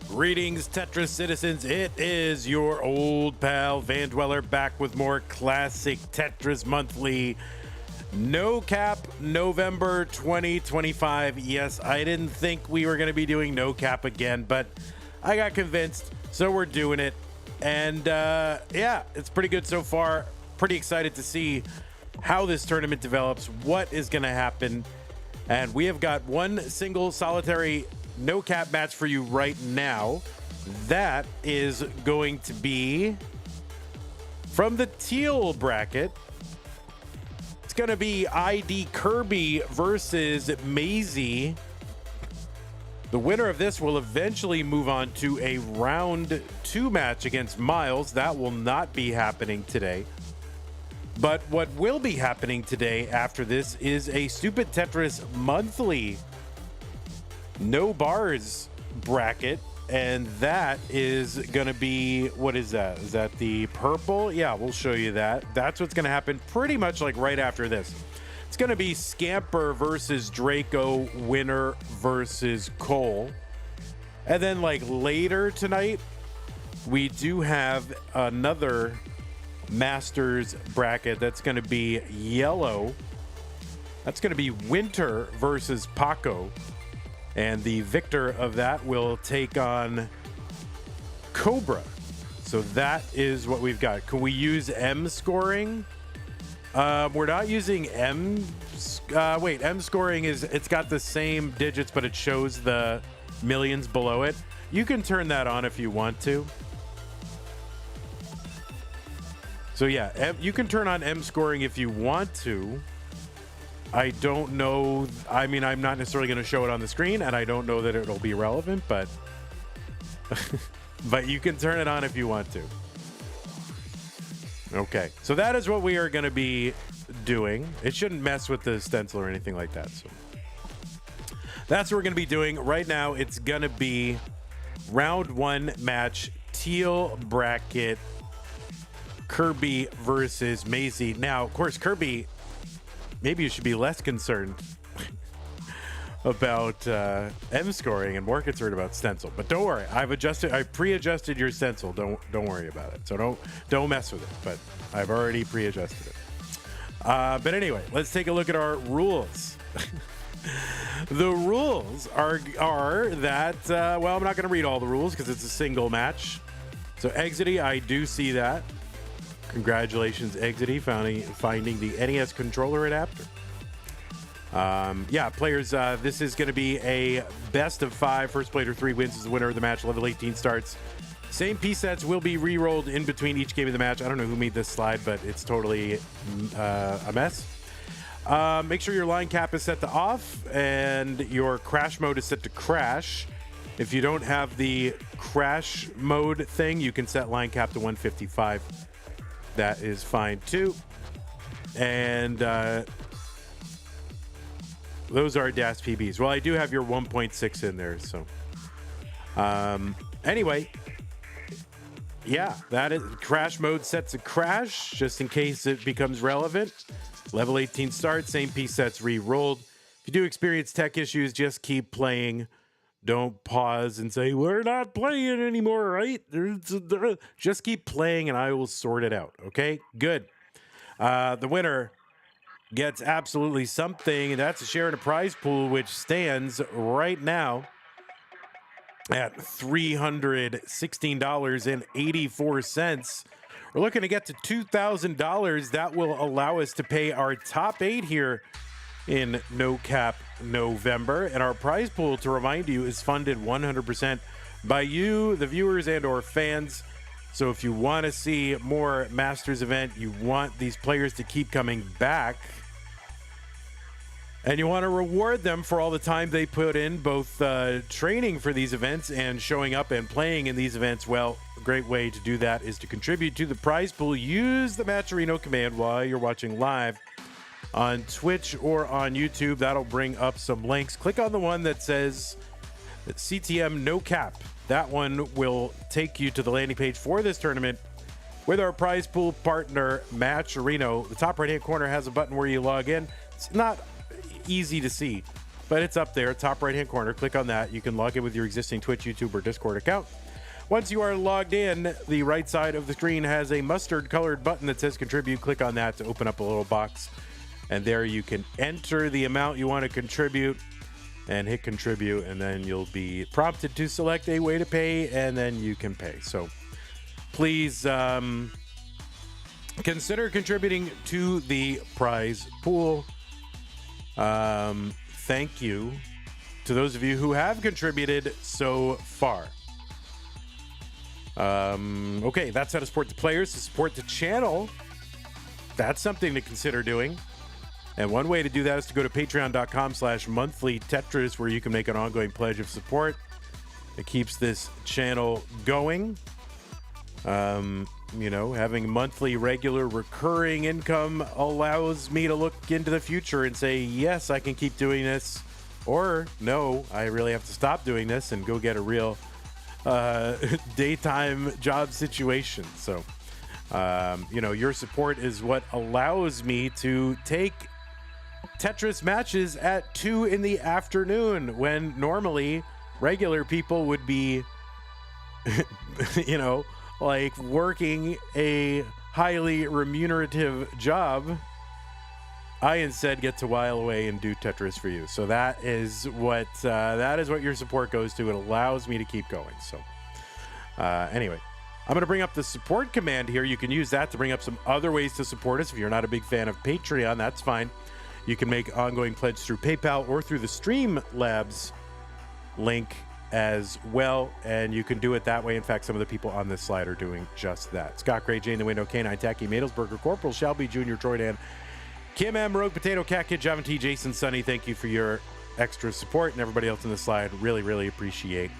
Greetings, Tetris citizens. It is your old pal Van Dweller back with more classic Tetris Monthly. No cap November 2025. Yes, I didn't think we were going to be doing no cap again, but I got convinced, so we're doing it. And yeah, it's pretty good so far. Pretty excited to see how this tournament develops, what is going to happen. And we have got one single solitary no cap match for you right now. That is going to be from the Teal bracket. It's going to be ID Kirby versus Mqisie. The winner of this will eventually move on to a round 2 match against Miles. That will not be happening today. But what will be happening today after this is a Stupid Tetris Monthly no bars bracket, and that is gonna be, what is that? Is that the purple? Yeah, we'll show you that. That's what's gonna happen pretty much like right after this. It's gonna be Scamper versus Draco, winner versus Cole. And then like later tonight, we do have another Masters bracket that's gonna be yellow. That's gonna be Winter versus Paco. And the victor of that will take on Cobra. So that is what we've got. Can we use M scoring? We're not using M. Wait, M scoring is, it's got the same digits, but it shows the millions below it. You can turn that on if you want to. So yeah, you can turn on M scoring if you want to. I don't know. I mean, I'm not necessarily going to show it on the screen, and I don't know that it'll be relevant, but but you can turn it on if you want to. Okay, so that is what we are going to be doing. It shouldn't mess with the stencil or anything like that. So that's what we're going to be doing right now. It's going to be round 1 match, Teal bracket, Kirby versus Mqisie. Now, of course, Kirby, maybe you should be less concerned about M scoring and more concerned about stencil. But don't worry, I pre-adjusted your stencil. Don't worry about it. So don't mess with it. But I've already pre-adjusted it. But anyway, let's take a look at our rules. The rules are that well, I'm not going to read all the rules because it's a single match. So Exity, I do see that. Congratulations, Exity, finding the NES controller adapter. Yeah, players, this is going to be a best of 5. First player 3 wins is the winner of the match. Level 18 starts. Same piece sets will be re-rolled in between each game of the match. I don't know who made this slide, but it's totally a mess. Make sure your line cap is set to off and your crash mode is set to crash. If you don't have the crash mode thing, you can set line cap to 155. That is fine too. And those are DAS PBs. Well, I do have your 1.6 in there. So anyway, yeah, that is crash mode set to crash just in case it becomes relevant. Level 18 start, same piece sets re-rolled. If you do experience tech issues, just keep playing. Don't pause and say, we're not playing anymore, right? Just keep playing and I will sort it out. Okay, good. The winner gets absolutely something, and that's a share in a prize pool, which stands right now at $316.84. We're looking to get to $2,000. That will allow us to pay our top 8 here in No Cap November. And our prize pool, to remind you, is funded 100% by you, the viewers and or fans. So if you want to see more Masters event, you want these players to keep coming back, and you want to reward them for all the time they put in, both training for these events and showing up and playing in these events, well, a great way to do that is to contribute to the prize pool. Use the Matcherino command while you're watching live on Twitch or on YouTube. That'll bring up some links. Click on the one that says CTM No Cap. That one will take you to the landing page for this tournament with our prize pool partner, Matcherino. The top right-hand corner has a button where you log in. It's not easy to see, but it's up there, top right-hand corner. Click on that. You can log in with your existing Twitch, YouTube, or Discord account. Once you are logged in, the right side of the screen has a mustard-colored button that says Contribute. Click on that to open up a little box, and there you can enter the amount you want to contribute and hit Contribute, and then you'll be prompted to select a way to pay, and then you can pay. So please consider contributing to the prize pool. Thank you to those of you who have contributed so far. Okay, that's how to support the players. To support the channel, that's something to consider doing. And one way to do that is to go to patreon.com/monthlytetris, where you can make an ongoing pledge of support. It keeps this channel going. You know, having monthly, regular, recurring income allows me to look into the future and say, yes, I can keep doing this. Or, no, I really have to stop doing this and go get a real daytime job situation. So, you know, your support is what allows me to take Tetris matches at 2 in the afternoon when normally regular people would be, you know, like working a highly remunerative job. I instead get to while away and do Tetris for you. So that is what your support goes to. It allows me to keep going. So anyway, I'm going to bring up the support command here. You can use that to bring up some other ways to support us. If you're not a big fan of Patreon, that's fine. You can make ongoing pledge through PayPal or through the Streamlabs link as well, and you can do it that way. In fact, some of the people on this slide are doing just that. Scott Gray, Jane the Window, K9, Tacky, Madelsberger, Corporal, Shelby, Jr., Troy Dan, Kim M, Rogue Potato, Cat Kid, Javin T, Jason, Sunny, thank you for your extra support, and everybody else on the slide, really, really appreciate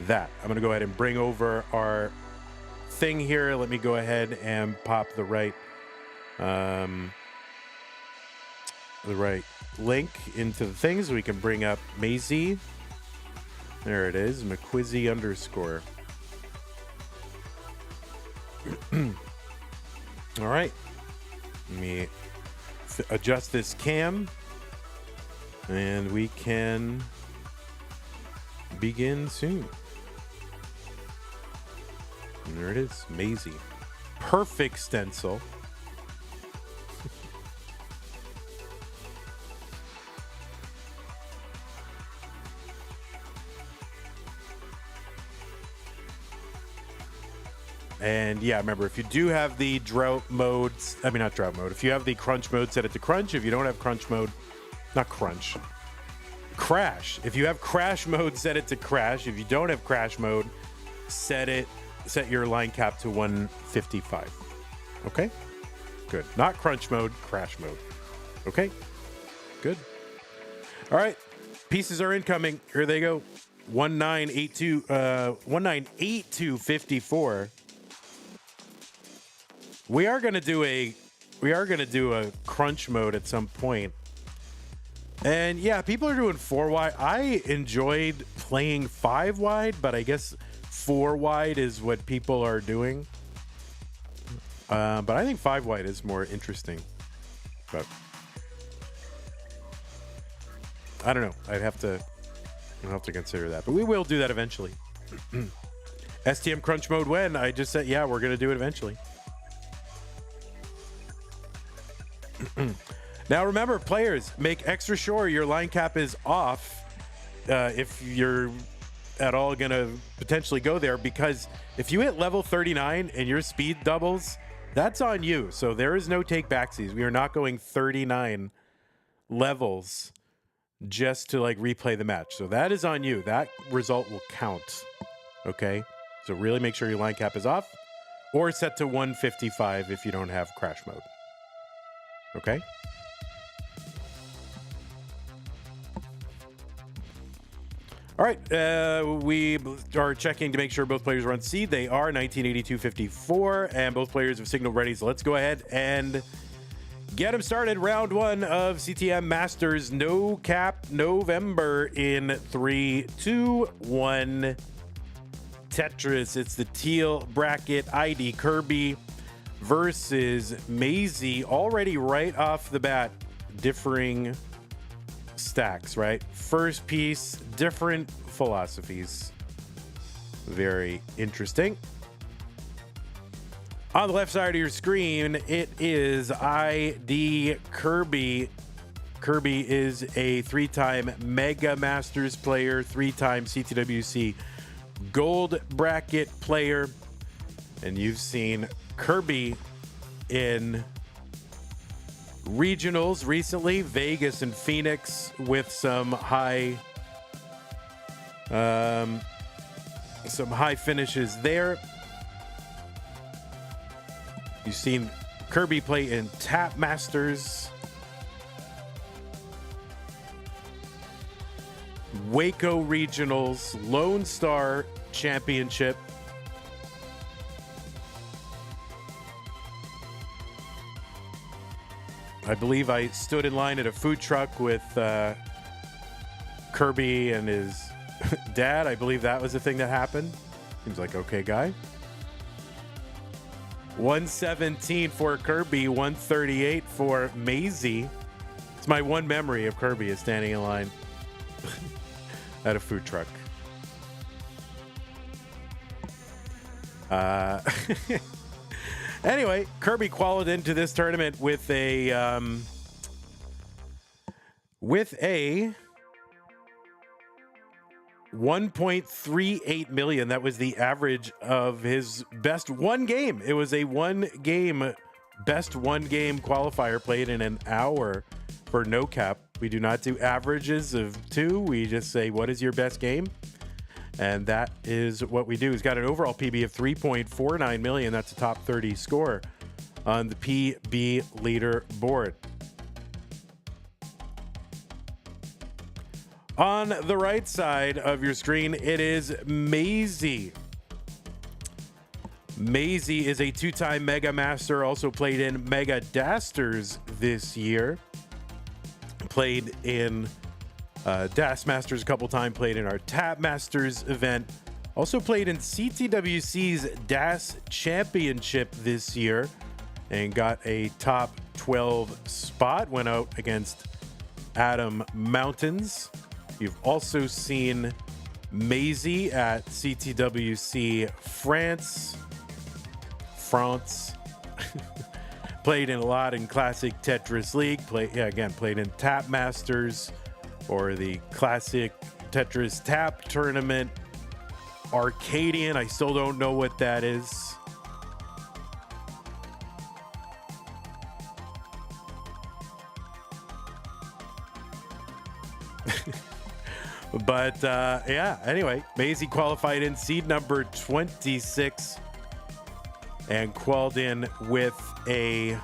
that. I'm going to go ahead and bring over our thing here. Let me go ahead and pop the right link into the thing so we can bring up Mqisie. There it is, Mqisie _ All right. Let me adjust this cam, and we can begin soon. And there it is, Mqisie. Perfect stencil. And yeah, remember, if you do have the drought modes, I mean, not drought mode, if you have the crunch mode, set it to crunch. If you don't have crunch mode, not crunch, crash. If you have crash mode, set it to crash. If you don't have crash mode, set your line cap to 155. Okay, good. Not crunch mode, crash mode. Okay, good. All right, pieces are incoming. Here they go. 198254. We are gonna do a crunch mode at some point. And yeah, people are doing 4 wide. I enjoyed playing 5 wide, but I guess 4 wide is what people are doing. But I think 5 wide is more interesting. But I don't know. I'll have to consider that. But we will do that eventually. STM crunch mode when? I just said, yeah, we're gonna do it eventually. Now remember, players, make extra sure your line cap is off if you're at all gonna potentially go there, because if you hit level 39 and your speed doubles, that's on you. So there is no take backsies. We are not going 39 levels just to like replay the match. So that is on you. That result will count. Okay, so really make sure your line cap is off, or set to 155 if you don't have crash mode. Okay. All right, we are checking to make sure both players are on seed. They are 1982-54, and both players have signaled ready. So let's go ahead and get them started. Round 1 of CTM Masters No Cap November in 3, 2, 1. Tetris. It's the Teal bracket ID Kirby versus Mqisie. Already right off the bat, differing stacks, right? First piece, different philosophies. Very interesting. On the left side of your screen, it is ID Kirby. Kirby is a 3-time Mega Masters player, 3-time CTWC Gold Bracket player. And you've seen Kirby in regionals recently, Vegas and Phoenix, with some high finishes there. You've seen Kirby play in Tap Masters, Waco Regionals, Lone Star Championship. I believe I stood in line at a food truck with Kirby and his dad. I believe that was the thing that happened. Seems like okay guy. 117 for Kirby, 138 for Mqisie. It's my one memory of Kirby is standing in line at a food truck. Anyway, Kirby qualified into this tournament with a 1.38 million. That was the average of his best one game. It was a best one game qualifier played in an hour for no cap. We do not do averages of 2. We just say, what is your best game? And that is what we do. He's got an overall PB of 3.49 million. That's a top 30 score on the PB leaderboard. On the right side of your screen, it is Mqisie. Mqisie is a 2-time Mega Master, also played in Mega Dasters this year. Played in Das Masters a couple times, played in our Tap Masters event. Also played in CTWC's Das Championship this year and got a top 12 spot. Went out against Adam Mountains. You've also seen Mqisie at CTWC France. Played in a lot in Classic Tetris League. Played in Tap Masters or the Classic Tetris Tap Tournament. Arcadian, I still don't know what that is. But yeah, anyway, Mqisie qualified in seed number 26 and qualified in with a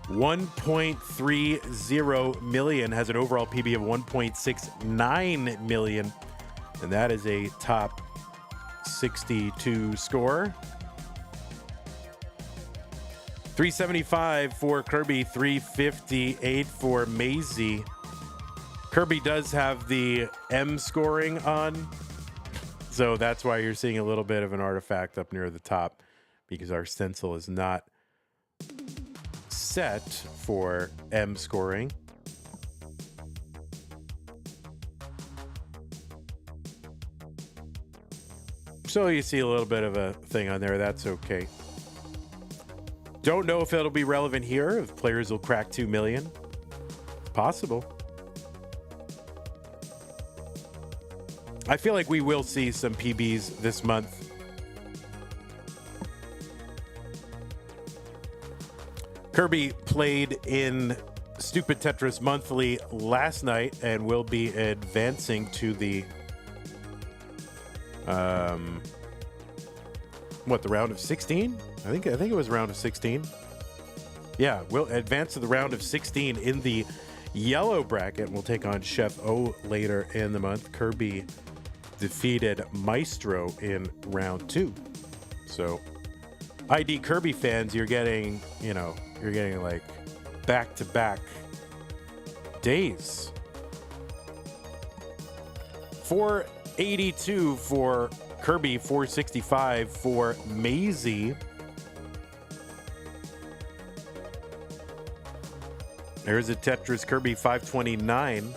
1.30 million, has an overall PB of 1.69 million, and that is a top 62 score. 375 for Kirby, 358 for Mqisie. Kirby does have the M scoring on, so that's why you're seeing a little bit of an artifact up near the top, because our stencil is not set for M scoring. So you see a little bit of a thing on there. That's okay. Don't know if it'll be relevant here, if players will crack 2 million. It's possible. I feel like we will see some PBs this month. Kirby played in Stupid Tetris Monthly last night and will be advancing to the the round of 16? I think it was round of 16. Yeah, we'll advance to the round of 16 in the yellow bracket. We'll take on Chef O later in the month. Kirby defeated Maestro in round 2. So ID Kirby fans, you're getting like back-to-back days. 482 for Kirby, 465 for Mqisie. There's a Tetris Kirby 529.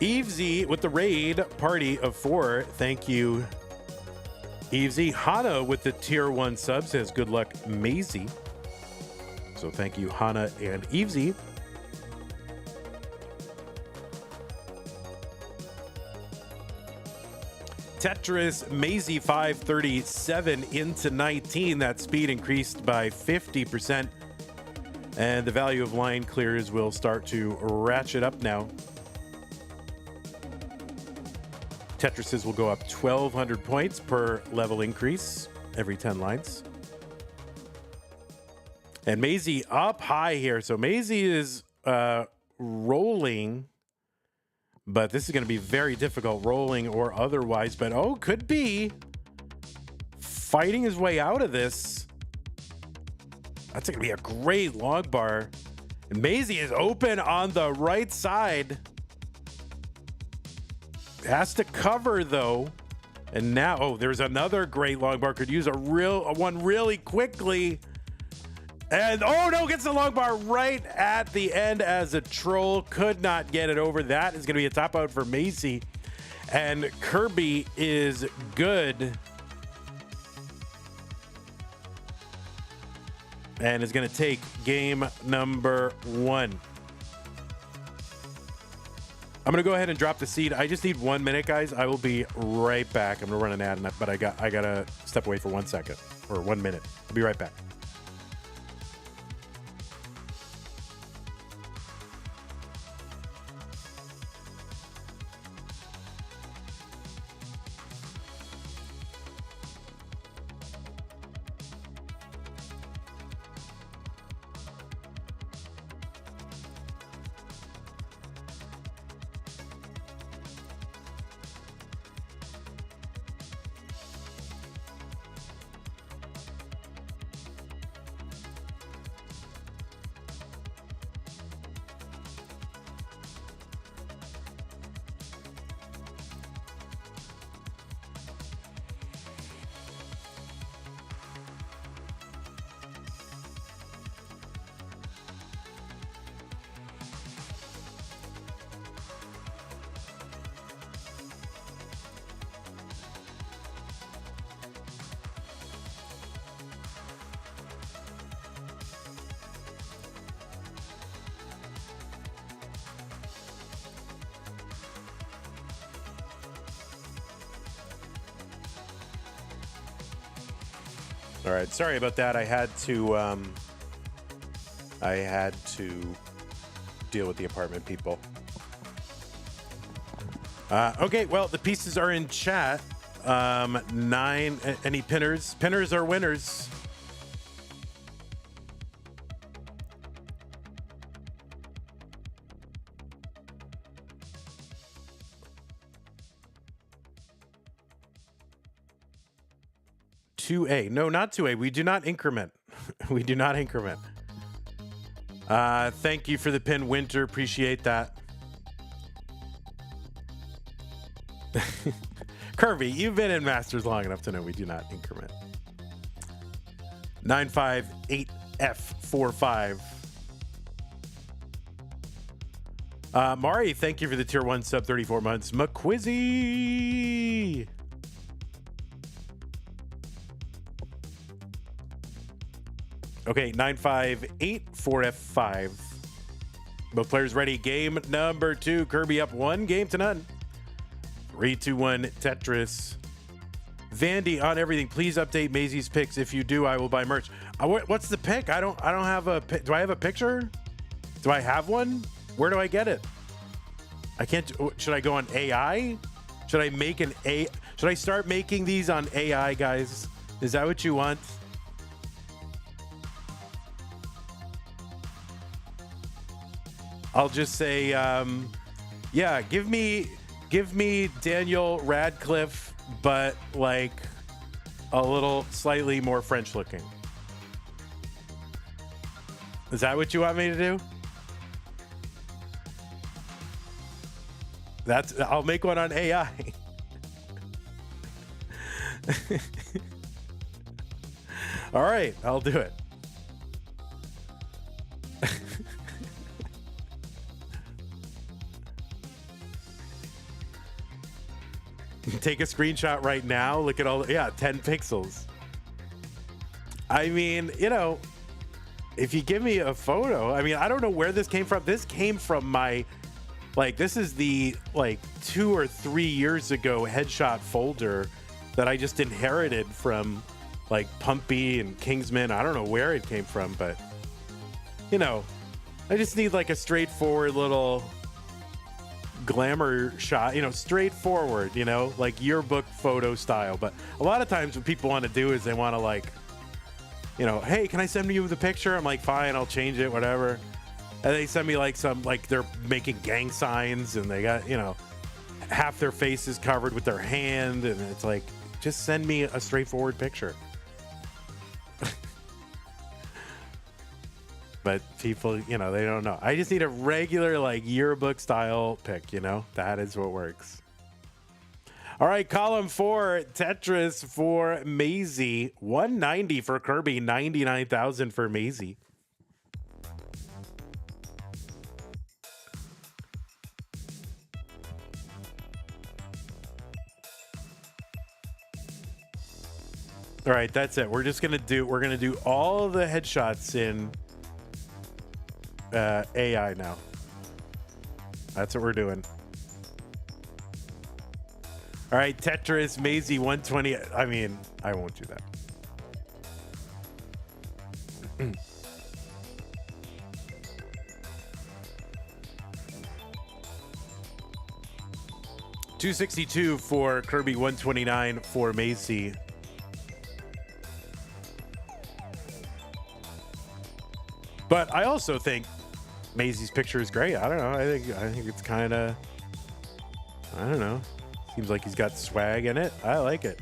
Evesy with the raid party of 4. Thank you, Evesy. Hana with the tier 1 sub says good luck, Mqisie. So thank you, Hana and Evesy. Tetris Mqisie 537 into 19. That speed increased by 50%. And the value of line clears will start to ratchet up now. Tetrises will go up 1,200 points per level increase every 10 lines. And Mqisie up high here. So Mqisie is rolling, but this is going to be very difficult, rolling or otherwise. But could be fighting his way out of this. That's going to be a great log bar. And Mqisie is open on the right side. Has to cover though. And now, there's another great long bar. Could use a one really quickly. And no, gets the long bar right at the end as a troll. Could not get it over. That is going to be a top out for Mqisie. And Kirby is good. And is going to take game number 1. I'm going to go ahead and drop the seed. I just need 1 minute, guys. I will be right back. I'm going to run an ad, but I got to step away for 1 second or 1 minute. I'll be right back. All right, sorry about that. I had to deal with the apartment people. Okay, well, the pieces are in chat. 9, any pinners? Pinners are winners. No, not 2A. We do not increment. We do not increment. Thank you for the pin, Winter. Appreciate that. Kirby, you've been in Masters long enough to know we do not increment. 958F45. Mari, thank you for the tier 1 sub 34 months. Mqisie. Okay, 958-4F5. Both players ready. Game number 2. Kirby up 1-0. 3, 2, 1, Tetris. Vandy on everything. Please update Mqisie's picks. If you do, I will buy merch. What's the pick? I don't have a pic. Do I have a picture? Do I have one? Where do I get it? I can't. Should I go on AI? Should I make an A? Should I start making these on AI, guys? Is that what you want? I'll just say, yeah, give me Daniel Radcliffe, but like a little slightly more French looking. Is that what you want me to do? I'll make one on AI. All right, I'll do it. Take a screenshot right now. Look at all, yeah, 10 pixels. I mean, you know, if you give me a photo, I mean, I don't know where this came from. This came from my, like, this is the, like, 2 or 3 years ago headshot folder that I just inherited from, like, Pumpy and Kingsman. I don't know where it came from, but, you know, I just need, like, a straightforward little glamour shot, you know, straightforward, you know, like yearbook photo style. But a lot of times what people want to do is they want to, like, you know, hey, can I send you the picture? I'm like, fine, I'll change it, whatever. And they send me like some, like they're making gang signs and they got, you know, half their face is covered with their hand. And it's like, just send me a straightforward picture. But people, you know, they don't know. I just need a regular, like, yearbook style pic, you know? That is what works. All right, column 4, Tetris for Mqisie. 190 for Kirby, 99,000 for Mqisie. All right, that's it. We're gonna do all the headshots in AI now. That's what we're doing. All right, Tetris, Mqisie, 120. I mean, I won't do that. $262 for Kirby, 129 for Mqisie. But I also think Maisie picture is great. I don't know. I think it's kind of, I don't know. Seems like he's got swag in it. I like it.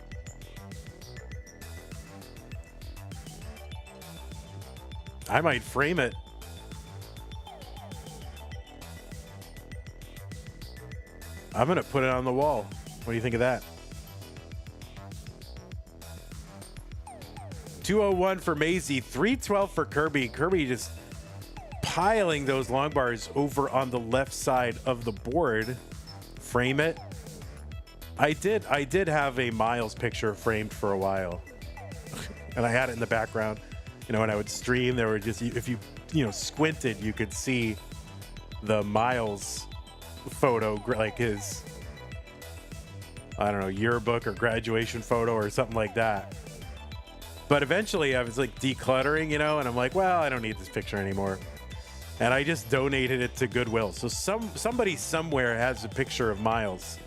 I might frame it. I'm going to put it on the wall. What do you think of that? 201 for Maisie, 312 for Kirby. Kirby just piling those long bars over on the left side of the board. Frame it. I did have a Miles picture framed for a while. And I had it in the background. You know, when I would stream, there were just, if you squinted, you could see the Miles photo, like his, I don't know, yearbook or graduation photo or something like that. But eventually I was like decluttering, you know, and I'm like, well, I don't need this picture anymore. And I just donated it to Goodwill. So somebody somewhere has a picture of Miles.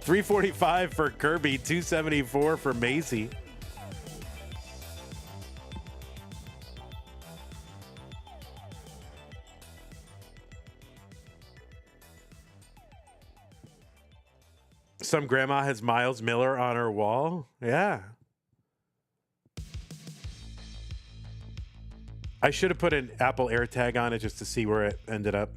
$345 for Kirby, $274 for Maisie. Some grandma has Miles Miller on her wall. Yeah. I should have put an Apple AirTag on it just to see where it ended up.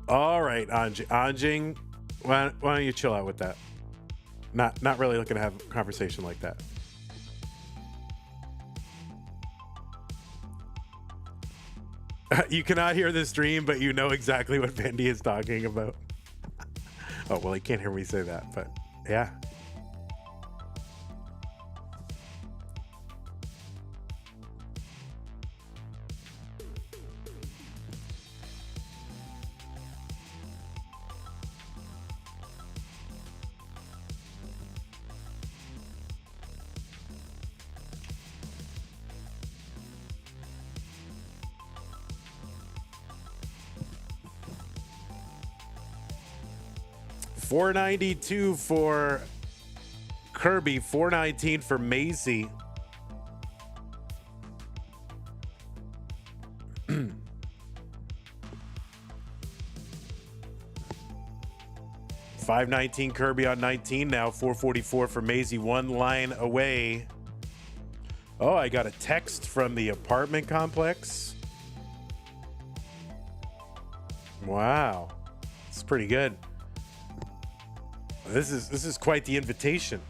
All right, Anjing, why don't you chill out with that? Not really looking to have a conversation like that. You cannot hear the stream, but you know exactly what Bendy is talking about. Oh, well, he can't hear me say that, but yeah. $492 for Kirby, $419 for Maisie. 519 Kirby on 19 now. 444 for Mqisie, one line away. Oh, I got a text from the apartment complex. Wow, it's pretty good. This is quite the invitation.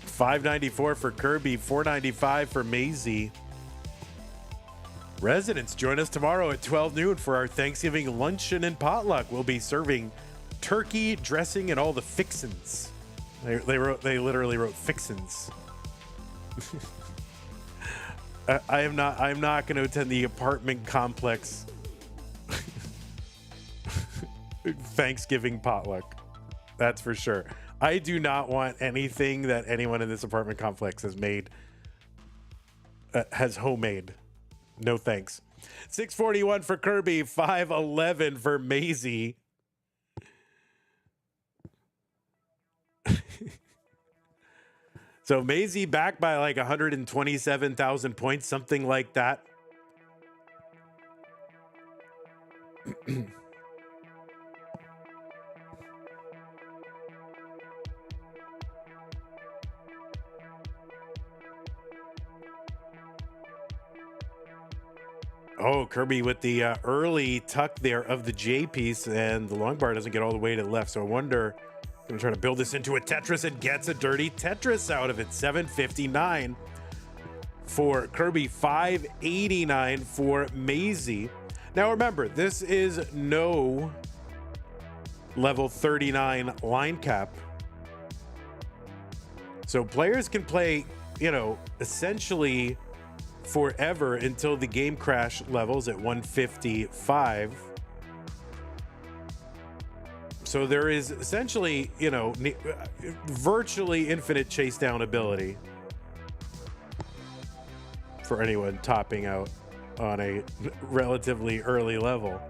$5.94 for Kirby, $4.95 for Mqisie. Residents, join us tomorrow at 12 noon for our Thanksgiving luncheon and potluck. We'll be serving turkey, dressing, and all the fixins. They literally wrote fixins. I'm not going to attend the apartment complex Thanksgiving potluck. That's for sure. I do not want anything that anyone in this apartment complex has made, has homemade. No thanks. 641 for Kirby, 511 for Mqisie. So Mqisie back by like 127,000 points, something like that. Oh, Kirby with the early tuck there of the J piece, and the long bar doesn't get all the way to the left. So I wonder, gonna try to build this into a Tetris and gets a dirty Tetris out of it. 759 for Kirby, 589 for Mqisie. Now remember, this is no level 39 line cap. So players can play, you know, essentially forever until the game crash levels at 155. So there is essentially, you know, virtually infinite chase down ability for anyone topping out on a relatively early level.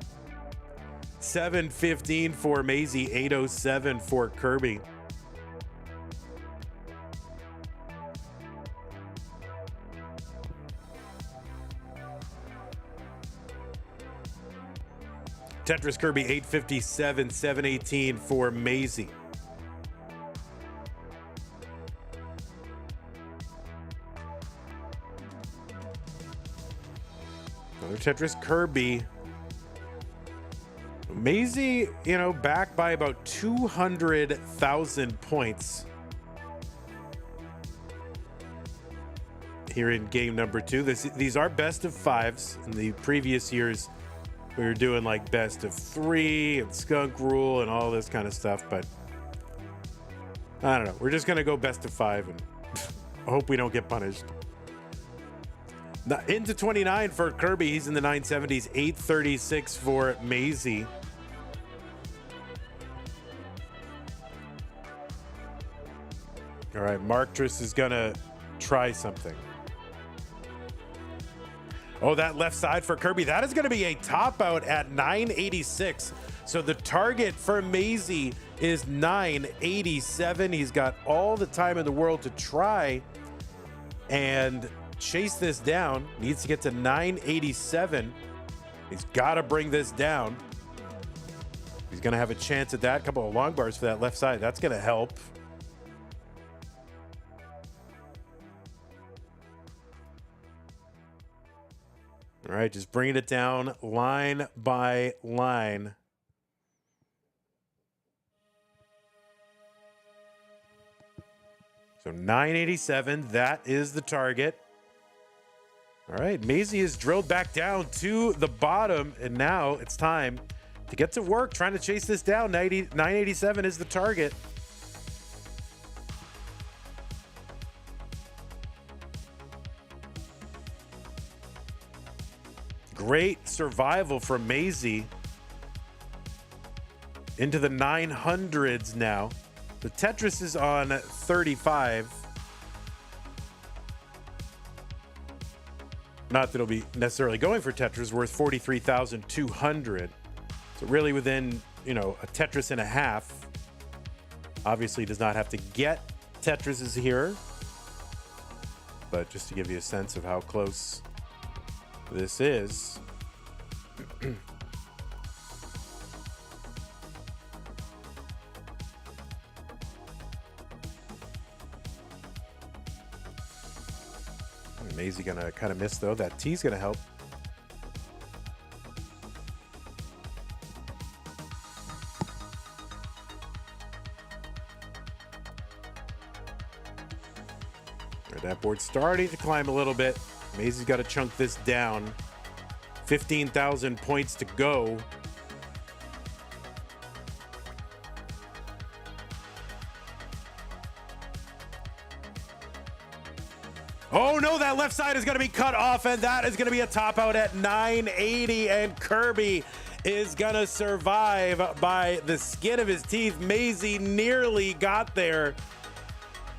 715 for Mqisie, 807 for Kirby. Tetris Kirby, 857, 718 for Mqisie. Another Tetris Kirby. Mqisie, you know, back by about 200,000 points here in game number 2. These are best of 5s. In the previous years, we were doing like best of 3 and skunk rule and all this kind of stuff, but I don't know. We're just gonna go best of 5 and hope we don't get punished. Now, into 29 for Kirby. He's in the 970s. 836 for Mqisie. All right, Marktris is gonna try something. Oh, that left side for Kirby. That is going to be a top out at 986. So the target for Mqisie is 987. He's got all the time in the world to try and chase this down. Needs to get to 987. He's got to bring this down. He's going to have a chance at that. A couple of long bars for that left side. That's going to help. All right, just bringing it down line by line. So 987, that is the target. All right, Mqisie is drilled back down to the bottom, and now it's time to get to work trying to chase this down. 987 is the target. Great survival from Mqisie into the 900s now. The Tetris is on 35. Not that it'll be necessarily going for Tetris, worth 43,200. So really within, you know, a Tetris and a half. Obviously does not have to get Tetrises here. but just to give you a sense of how close this is. Mqisie gonna kind of miss though. That T's gonna help. That board's starting to climb a little bit. Mqisie's got to chunk this down. 15,000 points to go. Oh no, that left side is going to be cut off, and that is going to be a top out at 980, and Kirby is going to survive by the skin of his teeth. Mqisie nearly got there.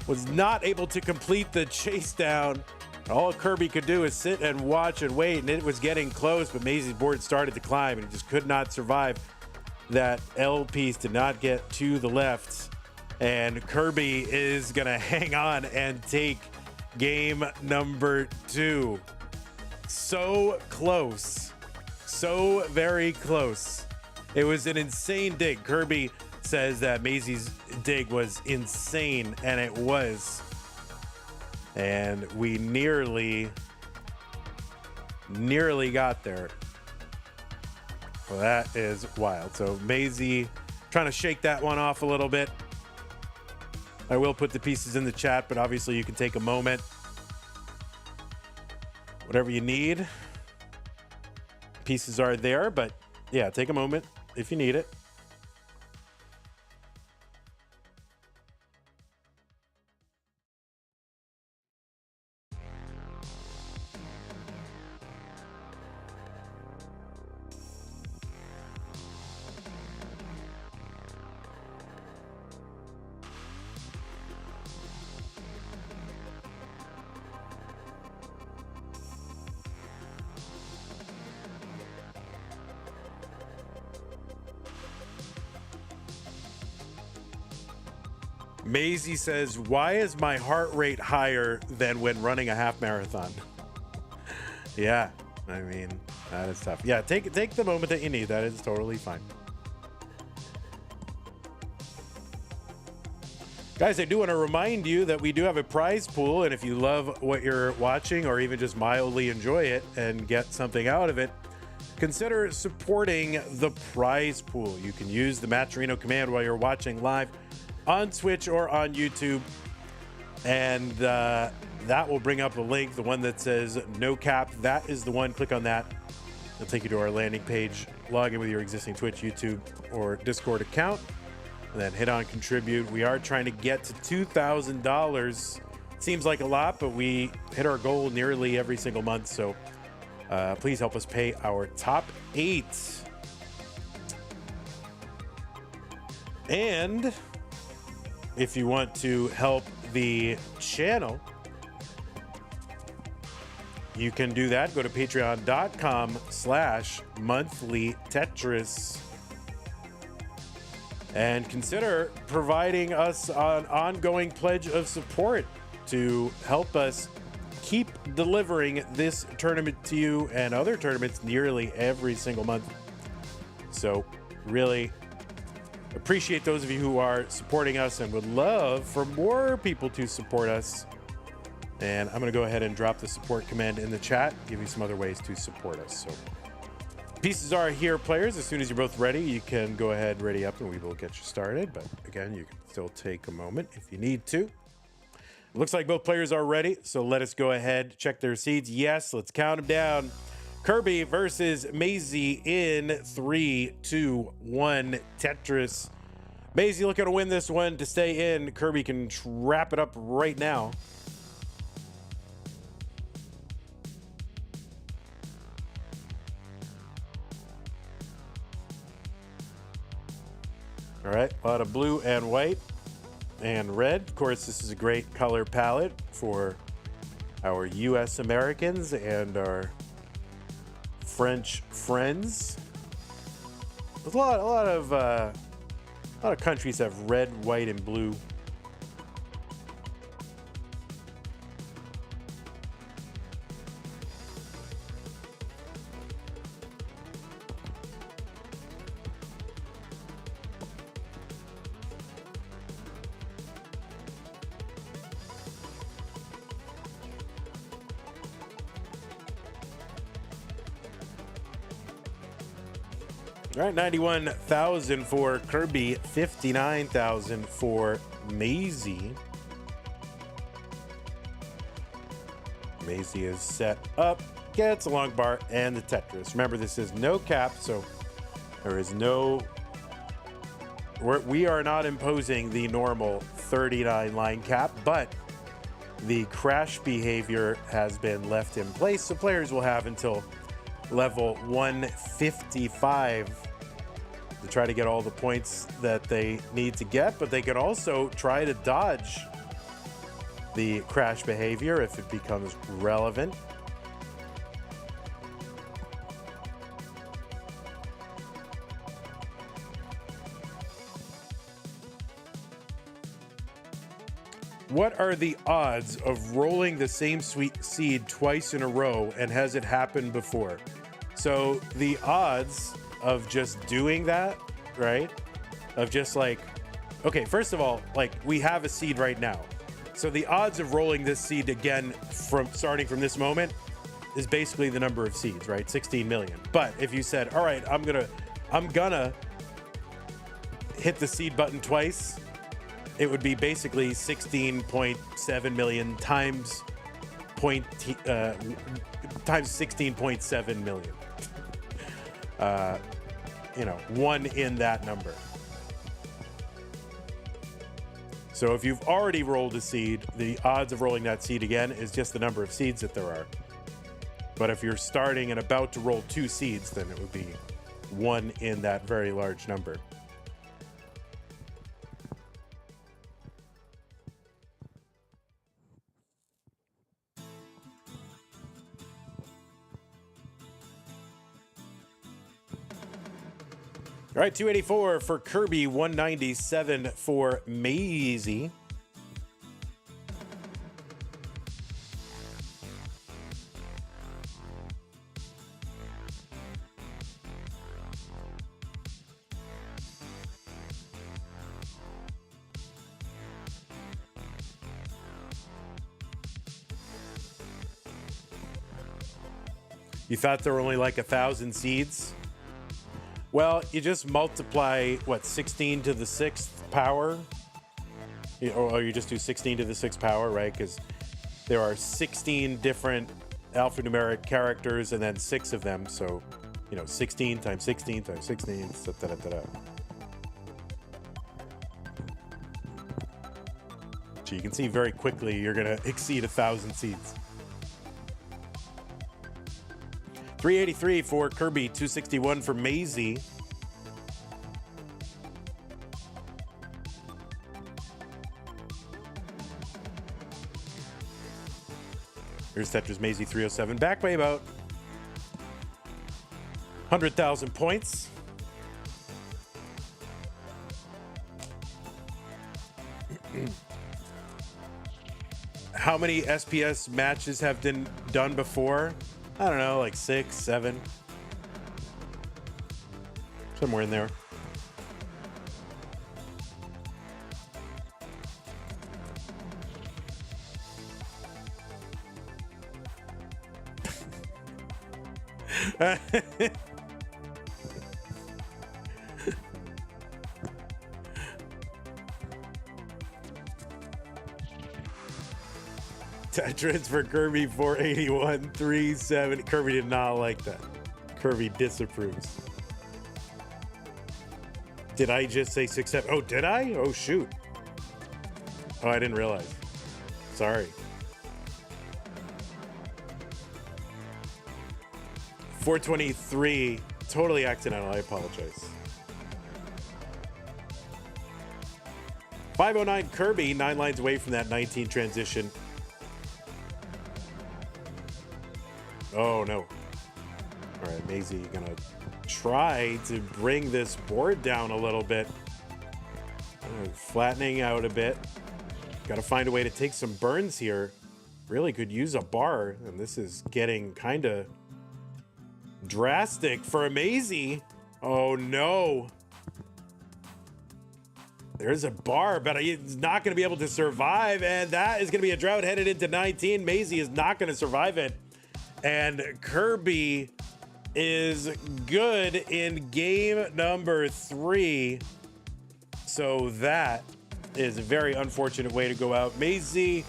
Was not able to complete the chase down. All Kirby could do is sit and watch and wait, and it was getting close, but Mqisie's board started to climb, and he just could not survive. That L piece did not get to the left, and Kirby is going to hang on and take game number 2. So close. So very close. It was an insane dig. Kirby says that Mqisie's dig was insane, and it was. And we nearly got there. Well, that is wild. So Mqisie trying to shake that one off a little bit. I will put the pieces in the chat, but obviously you can take a moment. Whatever you need. Pieces are there, but yeah, take a moment if you need it. Mqisie says, why is my heart rate higher than when running a half marathon? Yeah, I mean, that is tough. Yeah, take the moment that you need. That is totally fine. Guys, I do want to remind you that we do have a prize pool, and if you love what you're watching or even just mildly enjoy it and get something out of it, consider supporting the prize pool. You can use the Matcherino command while you're watching live on Twitch or on YouTube, and that will bring up a link, the one that says no cap. That is the one. Click on that. It'll take you to our landing page. Log in with your existing Twitch, YouTube, or Discord account, and then hit on contribute. We are trying to get to $2,000. Seems like a lot, but we hit our goal nearly every single month, so please help us pay our top 8. And if you want to help the channel, you can do that. Go to patreon.com/monthly Tetris and consider providing us an ongoing pledge of support to help us keep delivering this tournament to you and other tournaments nearly every single month. So really appreciate those of you who are supporting us and would love for more people to support us. And I'm going to go ahead and drop the support command in the chat, give you some other ways to support us. So pieces are here, players. As soon as you're both ready, you can go ahead, ready up, and we will get you started. But again, you can still take a moment if you need to. It looks like both players are ready, so let us go ahead, check their seeds. Yes, let's count them down. Kirby versus Mqisie in 3, 2, 1, Tetris. Mqisie looking to win this one to stay in. Kirby can wrap it up right now. All right, a lot of blue and white and red. Of course, this is a great color palette for our US Americans and our French friends. There's a lot of countries have red, white, and blue. All right, 91,000 for Kirby, 59,000 for Mqisie. Mqisie is set up, gets a long bar and the Tetris. Remember, this is no cap, so there is no... We are not imposing the normal 39 line cap, but the crash behavior has been left in place, so players will have until level 155 to try to get all the points that they need to get, but they can also try to dodge the crash behavior if it becomes relevant. What are the odds of rolling the same sweet seed twice in a row, and has it happened before? So the odds of just doing that, right? Of just like, okay, first of all, like we have a seed right now. So the odds of rolling this seed again from starting from this moment is basically the number of seeds, right? 16 million. But if you said, all right, I'm gonna hit the seed button twice, it would be basically 16.7 million times times 16.7 million. You know, one in that number. So if you've already rolled a seed, the odds of rolling that seed again is just the number of seeds that there are. But if you're starting and about to roll 2 seeds, then it would be one in that very large number. All right, 284 for Kirby, 197 for Mqisie. You thought there were only like 1,000 seeds? Well, you just multiply, what, 16 to the 6th power? Or you just do 16 to the 6th power, right? Because there are 16 different alphanumeric characters and then 6 of them. So, you know, 16 times 16 times 16. So you can see very quickly you're going to exceed 1,000 seeds. 383 for Kirby, 261 for Mqisie. Here's Tetris Mqisie 307, back by about 100,000 points. How many SPS matches have been done before? I don't know, like 6, 7. Somewhere in there. Tetris for Kirby, 481, 370. Kirby did not like that. Kirby disapproves. Did I just say 6, 7? Oh, did I? Oh, shoot. Oh, I didn't realize. Sorry. 423, totally accidental. I apologize. 509 Kirby, 9 lines away from that 19 transition. Oh no. All right, Mqisie gonna try to bring this board down a little bit. Flattening out a bit. Gotta find a way to take some burns here. Really could use a bar, and this is getting kind of drastic for Mqisie. Oh no. There's a bar, but he's not going to be able to survive, and that is going to be a drought headed into 19. Mqisie is not going to survive it. And Kirby is good in game number 3. So that is a very unfortunate way to go out. Mqisie,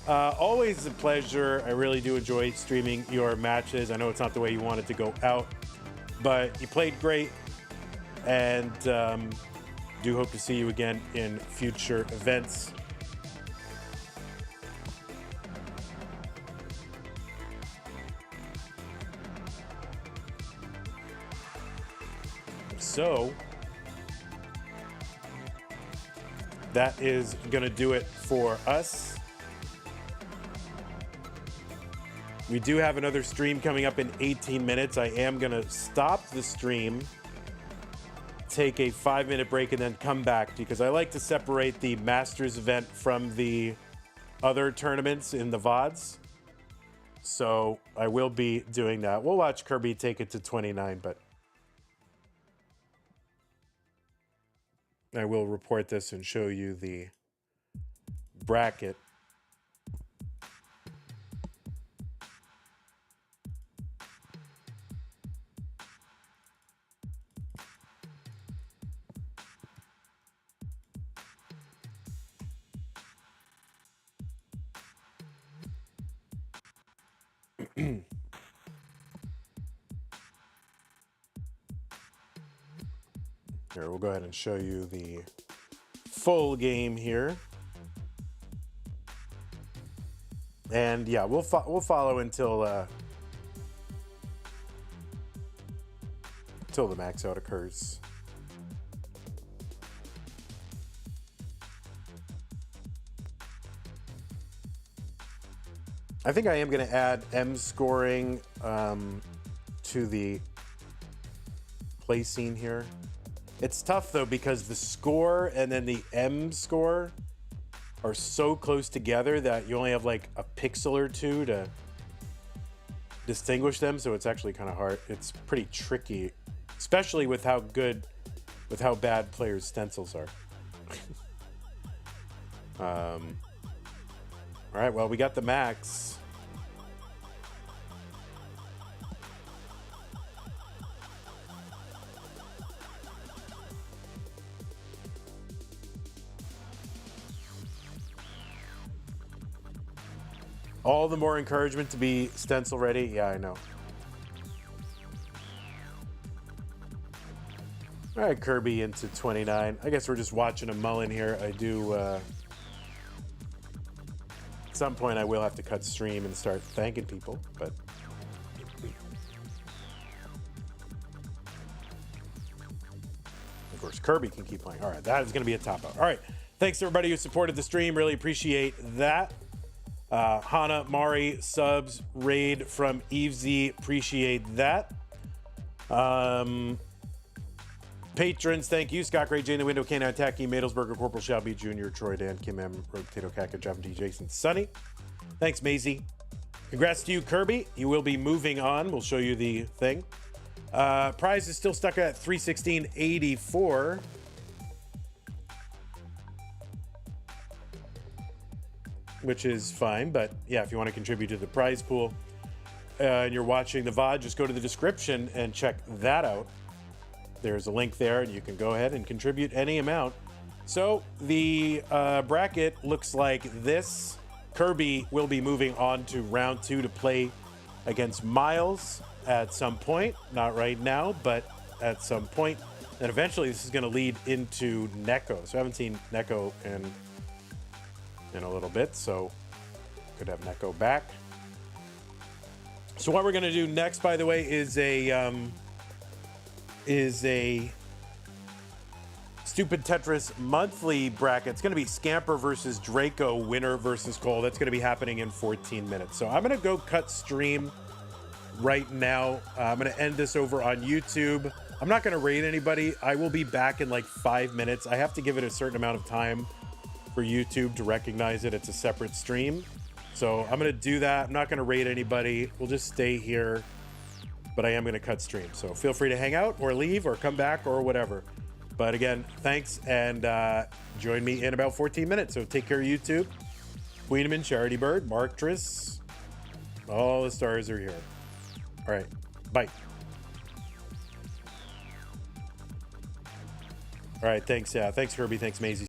always a pleasure. I really do enjoy streaming your matches. I know it's not the way you wanted to go out, but you played great, and do hope to see you again in future events. So that is gonna do it for us. We do have another stream coming up in 18 minutes. I am gonna stop the stream, take a 5-minute break, and then come back, because I like to separate the Masters event from the other tournaments in the VODs. So I will be doing that. We'll watch Kirby take it to 29, but I will report this and show you the bracket. Here, we'll go ahead and show you the full game here. And yeah, we'll follow until the max out occurs. I think I am going to add M scoring to the placing here. It's tough though, because the score and then the M score are so close together that you only have like a pixel or two to distinguish them. So it's actually kind of hard. It's pretty tricky, especially with how bad players' stencils are. All right, well, we got the max. All the more encouragement to be stencil ready. Yeah, I know. All right, Kirby into 29. I guess we're just watching a mullen here. I do, at some point I will have to cut stream and start thanking people, but. Of course, Kirby can keep playing. All right, that is gonna be a top out. All right, thanks to everybody who supported the stream. Really appreciate that. Hana, Mari, subs, raid from Mqisie, appreciate that. Patrons, thank you. Scott Gray, Jane the Window, Canine Tacky, Madelsberger, Corporal Shelby Jr., Troy Dan, Kim M, Rogue Potato Kaka, Java D, Jason, Sunny. Thanks, Mqisie. Congrats to you, Kirby. You will be moving on. We'll show you the thing. Prize is still stuck at 316.84. Which is fine, but yeah, if you want to contribute to the prize pool and you're watching the VOD, just go to the description and check that out. There's a link there, and you can go ahead and contribute any amount. So the bracket looks like this. Kirby will be moving on to round 2 to play against Miles at some point. Not right now, but at some point. And eventually this is going to lead into Neko. So I haven't seen Neko in a little bit, so could have Neko back. So what we're going to do next, by the way, is a Stupid Tetris monthly bracket. It's going to be Scamper versus Draco, winner versus Cole. That's going to be happening in 14 minutes. So I'm going to go cut stream right now. I'm going to end this over on YouTube. I'm not going to raid anybody. I will be back in like 5 minutes. I have to give it a certain amount of time for YouTube to recognize it. It's a separate stream. So I'm going to do that. I'm not going to raid anybody. We'll just stay here, but I am going to cut stream. So feel free to hang out or leave or come back or whatever. But again, thanks, and join me in about 14 minutes. So take care, YouTube. Queenman, Charity Bird, Mark Triss. All the stars are here. All right. Bye. All right, thanks. Yeah, thanks, Kirby. Thanks, Maisie.